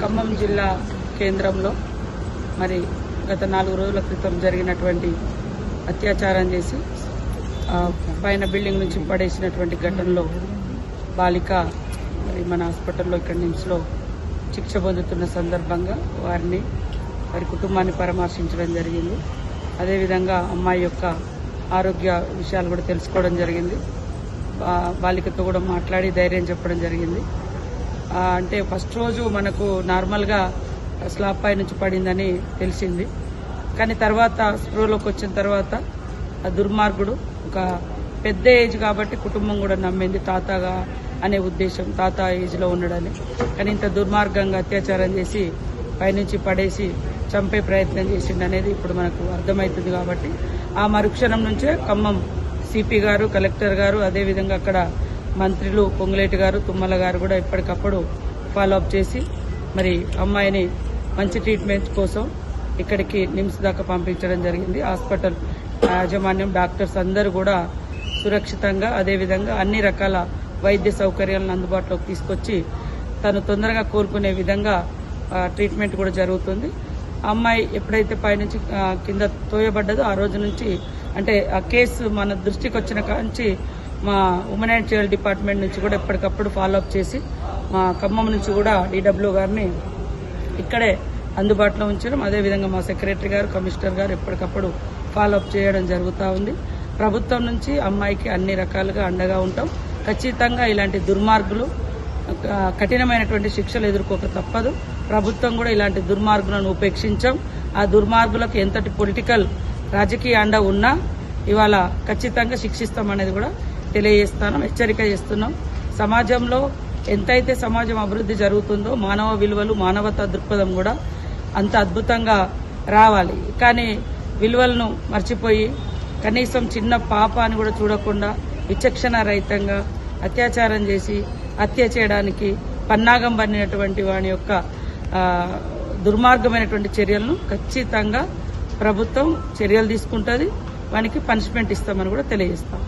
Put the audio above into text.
ఖమ్మం జిల్లా కేంద్రంలో మరి గత 4 రోజుల క్రితం జరిగినటువంటి అత్యాచారం చేసి పైన బిల్డింగ్ నుంచి పడేసినటువంటి ఘటనలో బాలిక మరి మన హాస్పిటల్లో ఇక్కడ నిమ్స్లో శిక్ష పొందుతున్న సందర్భంగా వారి కుటుంబాన్ని పరామర్శించడం జరిగింది. అదేవిధంగా అమ్మాయి యొక్క ఆరోగ్య విషయాలు కూడా తెలుసుకోవడం జరిగింది. బాలికతో కూడా మాట్లాడి ధైర్యం చెప్పడం జరిగింది. అంటే ఫస్ట్ రోజు మనకు నార్మల్గా స్లాబ్ పై నుంచి పడిందని తెలిసింది. కానీ తర్వాత స్పృహలోకి వచ్చిన తర్వాత ఆ దుర్మార్గుడు ఒక పెద్ద ఏజ్ కాబట్టి కుటుంబం కూడా నమ్మింది తాతగా అనే ఉద్దేశం, తాత ఏజ్లో ఉన్నాడని. కానీ ఇంత దుర్మార్గంగా అత్యాచారం చేసి పైనుంచి పడేసి చంపే ప్రయత్నం చేసిండు అనేది ఇప్పుడు మనకు అర్థమవుతుంది. కాబట్టి ఆ మరుక్షణం నుంచే ఖమ్మం సిపి గారు, కలెక్టర్ గారు, అదేవిధంగా అక్కడ మంత్రులు పొంగులేటి గారు, తుమ్మల గారు కూడా ఎప్పటికప్పుడు ఫాలోఅప్ చేసి మరి అమ్మాయిని మంచి ట్రీట్మెంట్ కోసం ఇక్కడికి నిమ్స్ దాకా పంపించడం జరిగింది. హాస్పిటల్ యాజమాన్యం, డాక్టర్స్ అందరూ కూడా సురక్షితంగా అదేవిధంగా అన్ని రకాల వైద్య సౌకర్యాలను అందుబాటులోకి తీసుకొచ్చి తను తొందరగా కోలుకునే విధంగా ట్రీట్మెంట్ కూడా జరుగుతుంది. అమ్మాయి ఎప్పుడైతే పైనుంచి కింద తోయబడ్డదో ఆ రోజు నుంచి అంటే ఆ కేసు మన దృష్టికి వచ్చిన కాంచి మా ఉమెన్ అండ్ చైల్డ్ డిపార్ట్మెంట్ నుంచి కూడా ఎప్పటికప్పుడు ఫాలోఅప్ చేసి మా ఖమ్మం నుంచి కూడా DW గారిని ఇక్కడే అందుబాటులో ఉంచడం, అదేవిధంగా మా సెక్రటరీ గారు, కమిషనర్ గారు ఎప్పటికప్పుడు ఫాలోఅప్ చేయడం జరుగుతూ ఉంది. ప్రభుత్వం నుంచి అమ్మాయికి అన్ని రకాలుగా అండగా ఉంటాం. ఖచ్చితంగా ఇలాంటి దుర్మార్గులు కఠినమైనటువంటి శిక్షలు ఎదుర్కోక తప్పదు. ప్రభుత్వం కూడా ఇలాంటి దుర్మార్గులను ఉపేక్షించాం. ఆ దుర్మార్గులకు ఎంతటి పొలిటికల్ రాజకీయ అండ ఉన్నా ఇవాళ ఖచ్చితంగా శిక్షిస్తామనేది కూడా తెలియజేస్తున్నాం, హెచ్చరిక చేస్తున్నాం. సమాజంలో ఎంతైతే సమాజం అభివృద్ధి జరుగుతుందో మానవ విలువలు, మానవతా దృక్పథం కూడా అంత అద్భుతంగా రావాలి. కానీ విలువలను మర్చిపోయి కనీసం చిన్న పాప అని కూడా చూడకుండా విచక్షణ రహితంగా అత్యాచారం చేసి హత్య చేయడానికి పన్నాగం పన్నినటువంటి వాని యొక్క దుర్మార్గమైనటువంటి చర్యలను ఖచ్చితంగా ప్రభుత్వం చర్యలు తీసుకుంటుంది. వానికి పనిష్మెంట్ ఇస్తామని కూడా తెలియజేస్తాం.